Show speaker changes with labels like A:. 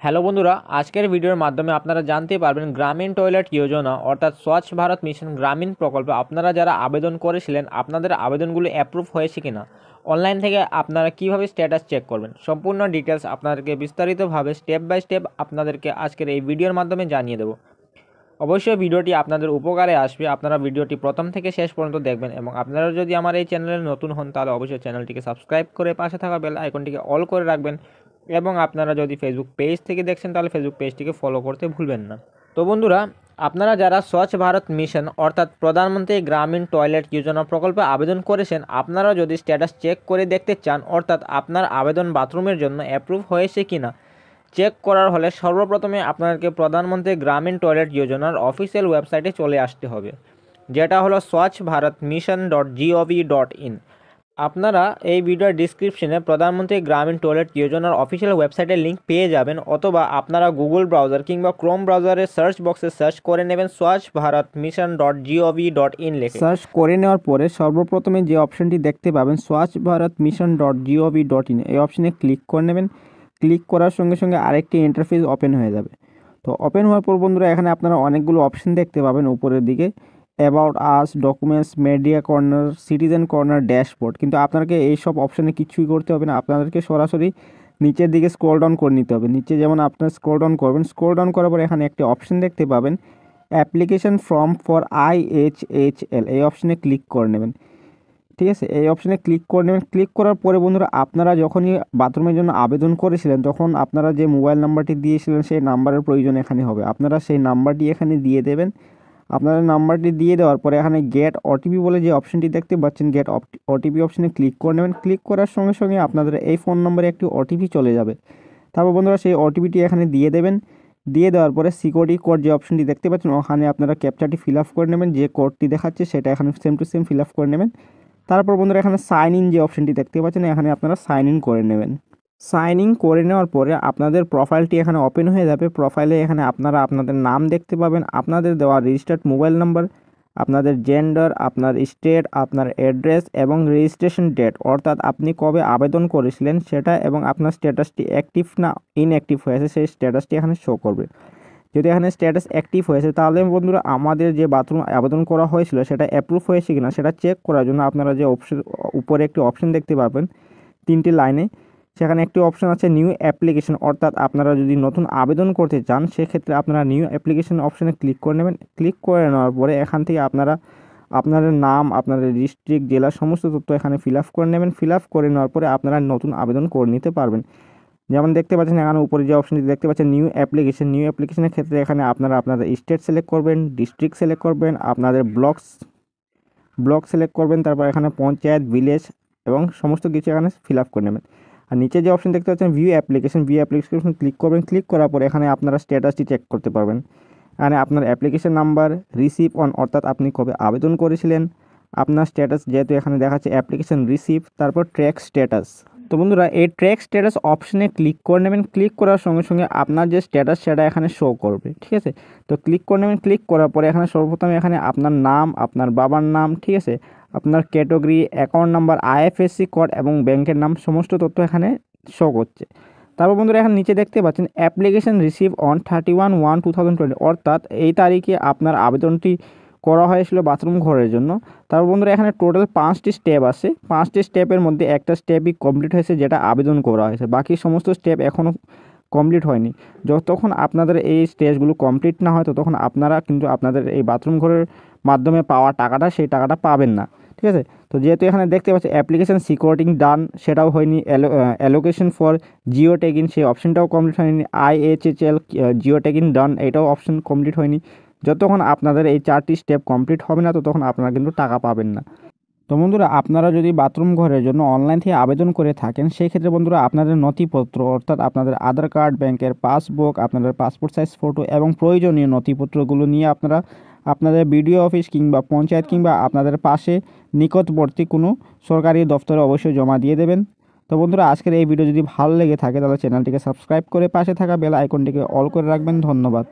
A: Hello বন্ধুরা, আজকের ভিডিওর মাধ্যমে আপনারা জানতে পারবেন গ্রামীণ টয়লেট যোজনা অর্থাৎ স্বচ্ছ ভারত মিশন গ্রামীণ প্রকল্পে আপনারা যারা আবেদন করেছিলেন আপনাদের আবেদনগুলো অ্যাপ্রুভ হয়েছে কিনা, অনলাইন থেকে আপনারা কিভাবে স্ট্যাটাস চেক করবেন, সম্পূর্ণ ডিটেলস আপনাদেরকে বিস্তারিতভাবে স্টেপ বাই স্টেপ আপনাদেরকে আজকের এই ভিডিওর মাধ্যমে জানিয়ে দেবো। অবশ্যই ভিডিওটি আপনাদের উপকারে আসবে। আপনারা ভিডিওটি প্রথম থেকে শেষ পর্যন্ত দেখবেন এবং আপনারা যদি আমার এই চ্যানেলে নতুন হন তাহলে অবশ্যই চ্যানেলটিকে সাবস্ক্রাইব করে পাশে থাকা বেল আইকনটিকে অল করে রাখবেন এবং আপনারা যদি ফেসবুক পেজ থেকে দেখছেন তাহলে ফেসবুক পেজটিকে ফলো করতে ভুলবেন না। তো বন্ধুরা, আপনারা যারা স্বচ্ছ ভারত মিশন অর্থাৎ প্রধানমন্ত্রী গ্রামীণ টয়লেট যোজনা প্রকল্পে আবেদন করেছেন, আপনারা যদি স্ট্যাটাস চেক করে দেখতে চান অর্থাৎ আপনার আবেদন বাথরুমের জন্য অ্যাপ্রুভ হয়েছে কিনা চেক করার হলে সর্বপ্রথমে আপনাদেরকে প্রধানমন্ত্রী গ্রামীণ টয়লেট যোজনার অফিসিয়াল ওয়েবসাইটে চলে আসতে হবে, যেটা হলো swachbharatmission.gov.in। আপনারা এই ভিডিওর ডিসক্রিপশনে প্রধানমন্ত্রী গ্রামীণ টয়লেট যোজনার অফিসিয়াল ওয়েবসাইটের লিঙ্ক পেয়ে যাবেন, অথবা আপনারা গুগল ব্রাউজার কিংবা ক্রোম ব্রাউজারে সার্চ বক্সে সার্চ করে নেবেন swachbharatmission.gov.in লিখে। সার্চ করে নেওয়ার পরে সর্বপ্রথমে যে অপশনটি দেখতে পাবেন swachbharatmission.gov.in, এই অপশনে ক্লিক করে নেবেন। ক্লিক করার সঙ্গে সঙ্গে আরেকটি ইন্টারফেস ওপেন হয়ে যাবে। তো ওপেন হওয়ার পর বন্ধুরা, এখানে আপনারা অনেকগুলো অপশন দেখতে পাবেন উপরের দিকে, about us, documents, media corner, citizen corner, dashboard. কিন্তু আপনাকে এই সব অপশানে কিছুই করতে হবে না, আপনাদেরকে সরাসরি নিচের দিকে স্ক্রল ডাউন করে নিতে হবে। নিচে যেমন আপনার স্ক্রল ডাউন করবেন, স্ক্রল ডাউন করার পর এখানে একটি অপশন দেখতে পাবেন অ্যাপ্লিকেশন ফর্ম ফর IHHL, এই অপশনে ক্লিক করে নেবেন। ঠিক আছে, এই অপশনে ক্লিক করে নেবেন। ক্লিক করার পরে বন্ধুরা, আপনারা যখনই বাথরুমের জন্য আবেদন করেছিলেন তখন আপনারা যে মোবাইল নাম্বারটি দিয়েছিলেন সেই নাম্বারের প্রয়োজন এখানে হবে। আপনারা সেই নাম্বারটি এখানে দিয়ে দেবেন। আপনারা নাম্বারটি দিয়ে দেওয়ার পরে এখানে গেট ওটিপি বলে যে অপশনটি দেখতে পাচ্ছেন, গেট ওটিপি অপশনে ক্লিক করে নেবেন। ক্লিক করার সঙ্গে সঙ্গে আপনাদের এই ফোন নম্বরে একটি ওটিপি চলে যাবে। তারপর বন্ধুরা সেই ওটিপিটি এখানে দিয়ে দেবেন। দিয়ে দেওয়ার পরে সিকিউরিটি কোড যে অপশনটি দেখতে পাচ্ছেন ওখানে আপনারা ক্যাপচারটি ফিল আপ করে নেবেন, যে কোডটি দেখাচ্ছে সেটা এখানে same to same fill up করে নেবেন। তারপর বন্ধুরা এখানে সাইন ইন যে অপশনটি দেখতে পাচ্ছেন এখানে আপনারা সাইন ইন করে নেবেন। সাইন ইন করে নেওয়ার পরে আপনাদের প্রোফাইলটি এখানে ওপেন হয়ে যাবে। প্রোফাইলে এখানে আপনারা আপনাদের নাম দেখতে পাবেন, আপনাদের দেওয়া রেজিস্টার্ড মোবাইল নাম্বার, আপনাদের জেন্ডার, আপনার স্টেট, আপনার অ্যাড্রেস এবং রেজিস্ট্রেশন ডেট অর্থাৎ আপনি কবে আবেদন করেছিলেন সেটা, এবং আপনার স্ট্যাটাসটি অ্যাক্টিভ না ইনঅ্যাক্টিভ হয়েছে সেই স্ট্যাটাসটি এখানে শো করবে। যদি এখানে স্ট্যাটাস অ্যাক্টিভ হয়েছে তাহলে বন্ধুরা আমাদের যে বাথরুম আবেদন করা হয়েছিল সেটা অ্যাপ্রুভ হয়েছে কিনা সেটা চেক করার জন্য আপনারা যে অপশন উপরে একটি অপশন দেখতে পাবেন 3টি লাইনে, সেখানে একটি অপশন আছে নিউ অ্যাপ্লিকেশন, অর্থাৎ আপনারা যদি নতুন আবেদন করতে চান সেক্ষেত্রে আপনারা নিউ অ্যাপ্লিকেশন অপশনে ক্লিক করে নেবেন। ক্লিক করে নেওয়ার পরে এখান থেকে আপনারা আপনাদের নাম, আপনাদের ডিস্ট্রিক্ট, জেলা সমস্ত তথ্য এখানে ফিল আপ করে নেবেন। ফিল আপ করে নেওয়ার পরে আপনারা নতুন আবেদন করে নিতে পারবেন। যেমন দেখতে পাচ্ছেন এখানে উপরে যে অপশনটি দেখতে পাচ্ছেন নিউ অ্যাপ্লিকেশন, নিউ অ্যাপ্লিকেশনের ক্ষেত্রে এখানে আপনারা আপনাদের স্টেট সিলেক্ট করবেন, ডিস্ট্রিক্ট সিলেক্ট করবেন, আপনাদের ব্লক সিলেক্ট করবেন, তারপর এখানে পঞ্চায়েত, ভিলেজ এবং সমস্ত কিছু এখানে ফিল আপ করে নেবেন। আর নিচে যে অপশন দেখতে পাচ্ছেন ভিউ অ্যাপ্লিকেশন ক্লিক করবেন। ক্লিক করার পরে এখানে আপনারা স্ট্যাটাসটি চেক করতে পারবেন। এখানে আপনার অ্যাপ্লিকেশন নাম্বার, রিসিভ অন অর্থাৎ আপনি কবে আবেদন করেছিলেন, আপনার স্ট্যাটাস যেহেতু এখানে দেখাচ্ছে অ্যাপ্লিকেশন রিসিভ, তারপর ট্র্যাক স্ট্যাটাস। তো বন্ধুরা এই ট্র্যাক স্ট্যাটাস অপশনে ক্লিক করে নেবেন। ক্লিক করার সঙ্গে সঙ্গে আপনার যে স্ট্যাটাস সেটা এখানে শো করবে। ঠিক আছে, তো ক্লিক করে নেবেন। ক্লিক করার পরে এখানে সর্বপ্রথমে এখানে আপনার নাম, আপনার বাবার নাম, ঠিক আছে, আপনার category, account number, IFSC code এবং ব্যাংকের নাম সমস্ত তথ্য এখানে শো করছে। তারপর বন্ধুরা এখানে নিচে দেখতে পাচ্ছেন অ্যাপ্লিকেশন রিসিভ অন 31/1/2020, অর্থাৎ এই তারিখে আপনার আবেদনটি করা হয়েছিল বাথরুম ঘরের জন্য। তারপর বন্ধুরা এখানে টোটাল 5টি স্টেপ আছে। 5টি স্টেপের মধ্যে একটা স্টেপই কমপ্লিট হয়েছে যেটা আবেদন করা হয়েছে, বাকি সমস্ত স্টেপ এখনও কমপ্লিট হয়নি। যতক্ষণ আপনাদের এই স্টেজগুলো কমপ্লিট না হয় ততক্ষণ আপনারা কিন্তু আপনাদের এই বাথরুম ঘরের মাধ্যমে পাওয়া টাকাটা সেই টাকাটা পাবেন না। ঠিক আছে, তো যেহেতু এখানে দেখতে পাচ্ছি অ্যাপ্লিকেশন সিকিউরিটি ডান সেটাও হয়নি, অ্যালোকেশন ফর জিও ট্যাগিং সেই অপশনটাও কমপ্লিট হয়নি, IHHL জিও ট্যাগিং ডান এটাও অপশন কমপ্লিট হয়নি। যতক্ষণ আপনাদের এই 4টি স্টেপ কমপ্লিট হবে না ততক্ষণ আপনারা কিন্তু টাকা পাবেন না। তো বন্ধুরা আপনারা যদি বাথরুম ঘরের জন্য অনলাইন থেকে আবেদন করে থাকেন সেই ক্ষেত্রে বন্ধুরা আপনাদের নথিপত্র অর্থাৎ আপনাদের আধার কার্ড, ব্যাংকের পাসবুক, আপনাদের পাসপোর্ট সাইজ ফটো এবং প্রয়োজনীয় নথিপত্রগুলো নিয়ে আপনারা আপনাদের বিডিও অফিস কিংবা পঞ্চায়েত কিংবা আপনাদের পাশে নিকটবর্তী কোনো সরকারি দপ্তরে অবশ্যই জমা দিয়ে দেবেন। তো বন্ধুরা আজকের এই ভিডিও যদি ভালো লেগে থাকে তাহলে চ্যানেলটিকে সাবস্ক্রাইব করে পাশে থাকা বেল আইকনটিকে অল করে রাখবেন। ধন্যবাদ।